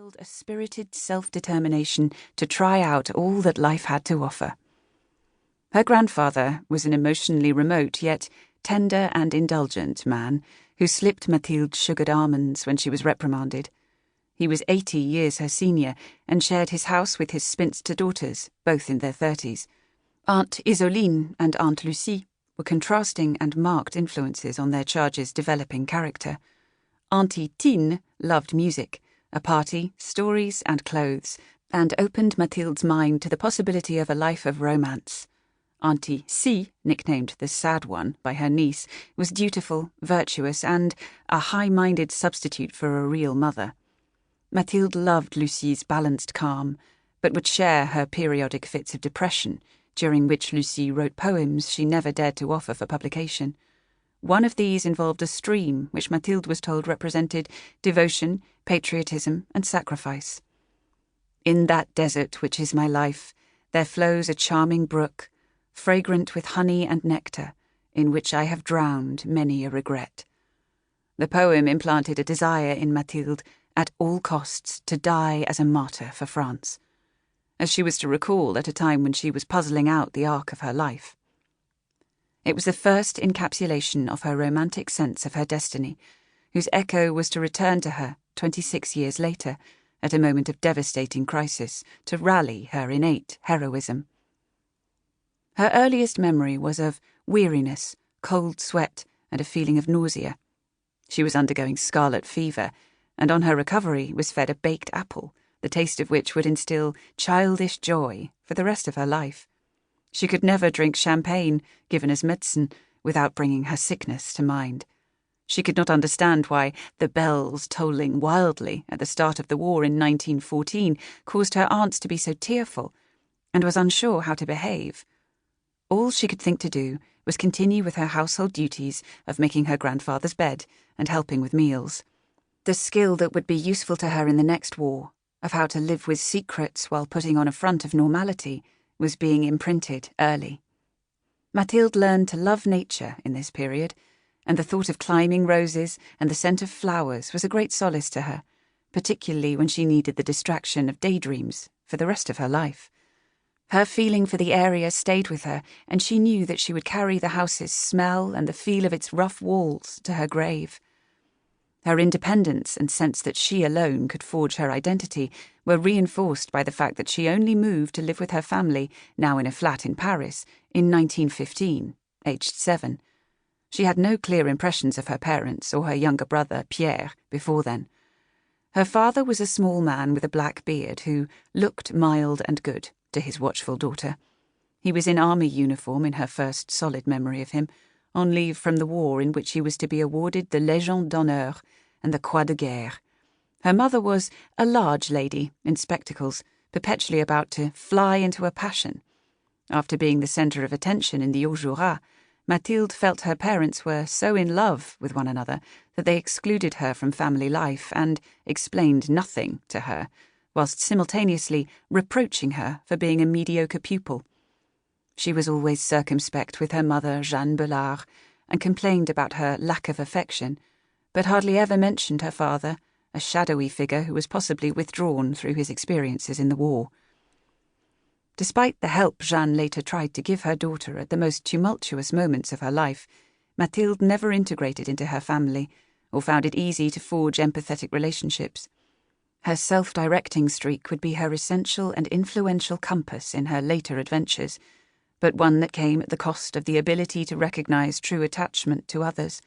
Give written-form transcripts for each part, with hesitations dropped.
held a spirited self-determination to try out all that life had to offer. Her grandfather was an emotionally remote yet tender and indulgent man who slipped Mathilde sugared almonds when she was reprimanded. He was 80 years her senior and shared his house with his spinster daughters, both in their 30s. Aunt Isoline and Aunt Lucie were contrasting and marked influences on their charge's developing character. Auntie Tine loved music, a party, stories and clothes, and opened Mathilde's mind to the possibility of a life of romance. Auntie C, nicknamed the Sad One by her niece, was dutiful, virtuous, and a high-minded substitute for a real mother. Mathilde loved Lucie's balanced calm, but would share her periodic fits of depression, during which Lucie wrote poems she never dared to offer for publication. One of these involved a stream which Mathilde was told represented devotion, patriotism, and sacrifice. "In that desert which is my life, there flows a charming brook, fragrant with honey and nectar, in which I have drowned many a regret." The poem implanted a desire in Mathilde, at all costs, to die as a martyr for France, as she was to recall at a time when she was puzzling out the arc of her life. It was the first encapsulation of her romantic sense of her destiny, whose echo was to return to her 26 years later, at a moment of devastating crisis, to rally her innate heroism. Her earliest memory was of weariness, cold sweat, and a feeling of nausea. She was undergoing scarlet fever, and on her recovery was fed a baked apple, the taste of which would instill childish joy for the rest of her life. She could never drink champagne, given as medicine, without bringing her sickness to mind. She could not understand why the bells tolling wildly at the start of the war in 1914 caused her aunts to be so tearful, and was unsure how to behave. All she could think to do was continue with her household duties of making her grandfather's bed and helping with meals. The skill that would be useful to her in the next war, of how to live with secrets while putting on a front of normality, was being imprinted early. Mathilde learned to love nature in this period, and the thought of climbing roses and the scent of flowers was a great solace to her, particularly when she needed the distraction of daydreams for the rest of her life. Her feeling for the area stayed with her, and she knew that she would carry the house's smell and the feel of its rough walls to her grave. Her independence and sense that she alone could forge her identity were reinforced by the fact that she only moved to live with her family, now in a flat in Paris, in 1915, aged 7. She had no clear impressions of her parents or her younger brother, Pierre, before then. Her father was a small man with a black beard who looked mild and good to his watchful daughter. He was in army uniform in her first solid memory of him, on leave from the war in which he was to be awarded the Légion d'honneur and the Croix de Guerre. Her mother was a large lady in spectacles, perpetually about to fly into a passion. After being the centre of attention in the Jura, Mathilde felt her parents were so in love with one another that they excluded her from family life and explained nothing to her, whilst simultaneously reproaching her for being a mediocre pupil. She was always circumspect with her mother, Jeanne Bellard, and complained about her lack of affection, but hardly ever mentioned her father, a shadowy figure who was possibly withdrawn through his experiences in the war. Despite the help Jeanne later tried to give her daughter at the most tumultuous moments of her life, Mathilde never integrated into her family or found it easy to forge empathetic relationships. Her self-directing streak would be her essential and influential compass in her later adventures, but one that came at the cost of the ability to recognize true attachment to others.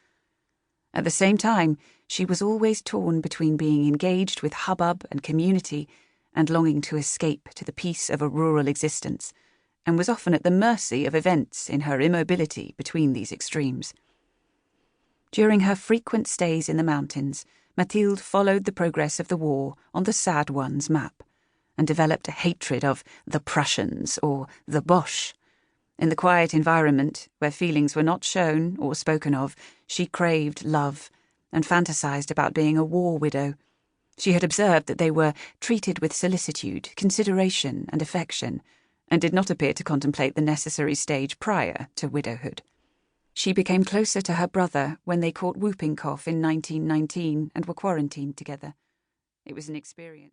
At the same time, she was always torn between being engaged with hubbub and community and longing to escape to the peace of a rural existence, and was often at the mercy of events in her immobility between these extremes. During her frequent stays in the mountains, Mathilde followed the progress of the war on the Sad One's map, and developed a hatred of the Prussians or the Boche. In the quiet environment, where feelings were not shown or spoken of, she craved love, and fantasized about being a war widow. She had observed that they were treated with solicitude, consideration, and affection, and did not appear to contemplate the necessary stage prior to widowhood. She became closer to her brother when they caught whooping cough in 1919 and were quarantined together. It was an experience.